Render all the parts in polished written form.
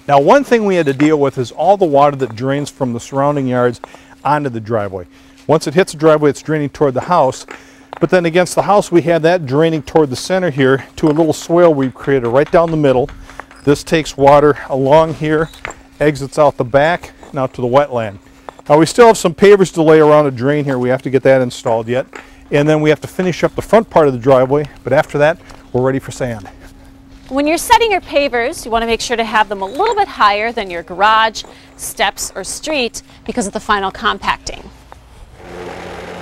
Now, one thing we had to deal with is all the water that drains from the surrounding yards onto the driveway. Once it hits the driveway, it's draining toward the house. But then against the house, we had that draining toward the center here to a little swale we've created right down the middle. This takes water along here, exits out the back, now to the wetland. Now, we still have some pavers to lay around a drain here. We have to get that installed yet. And then we have to finish up the front part of the driveway. But after that, we're ready for sand. When you're setting your pavers, you want to make sure to have them a little bit higher than your garage, steps, or street because of the final compacting.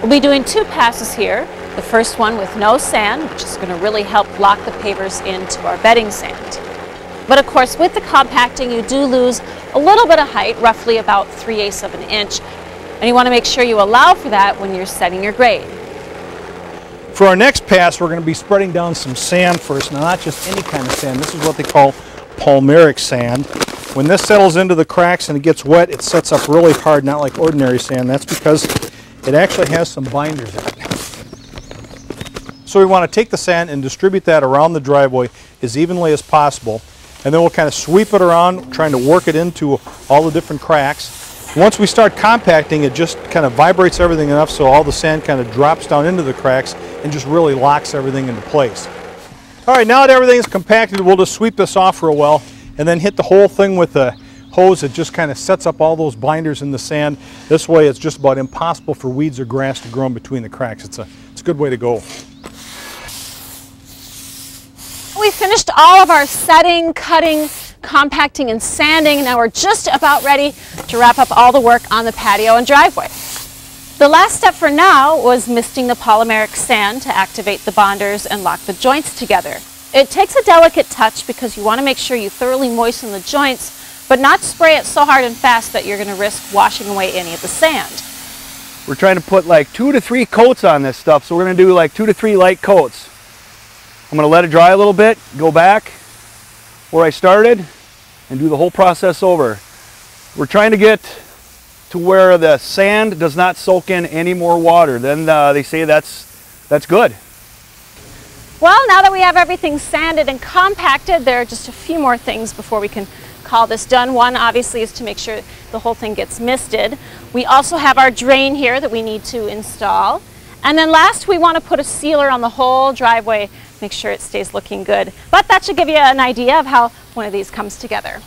We'll be doing 2 passes here. The first one with no sand, which is going to really help lock the pavers into our bedding sand. But of course, with the compacting, you do lose a little bit of height, roughly about 3/8 of an inch. And you want to make sure you allow for that when you're setting your grade. For our next pass, we're going to be spreading down some sand first. Now, not just any kind of sand. This is what they call palmaric sand. When this settles into the cracks and it gets wet, it sets up really hard, not like ordinary sand. That's because it actually has some binders in it. So we want to take the sand and distribute that around the driveway as evenly as possible. And then we'll kind of sweep it around, trying to work it into all the different cracks. Once we start compacting, it just kind of vibrates everything enough so all the sand kind of drops down into the cracks and just really locks everything into place. All right, now that everything is compacted, we'll just sweep this off real well and then hit the whole thing with a hose that just kind of sets up all those binders in the sand. This way it's just about impossible for weeds or grass to grow in between the cracks. It's a good way to go. We finished all of our setting, cutting, compacting, and sanding. Now we're just about ready to wrap up all the work on the patio and driveway. The last step for now was misting the polymeric sand to activate the bonders and lock the joints together. It takes a delicate touch because you want to make sure you thoroughly moisten the joints, but not spray it so hard and fast that you're going to risk washing away any of the sand. We're trying to put like 2 to 3 coats on this stuff, so we're going to do like 2 to 3 light coats. I'm going to let it dry a little bit, go back where I started, and do the whole process over. We're trying to get to where the sand does not soak in any more water. Then they say that's good. Well, now that we have everything sanded and compacted, there are just a few more things before we can call this done. One, obviously, is to make sure the whole thing gets misted. We also have our drain here that we need to install. And then last, we want to put a sealer on the whole driveway, make sure it stays looking good. But that should give you an idea of how one of these comes together.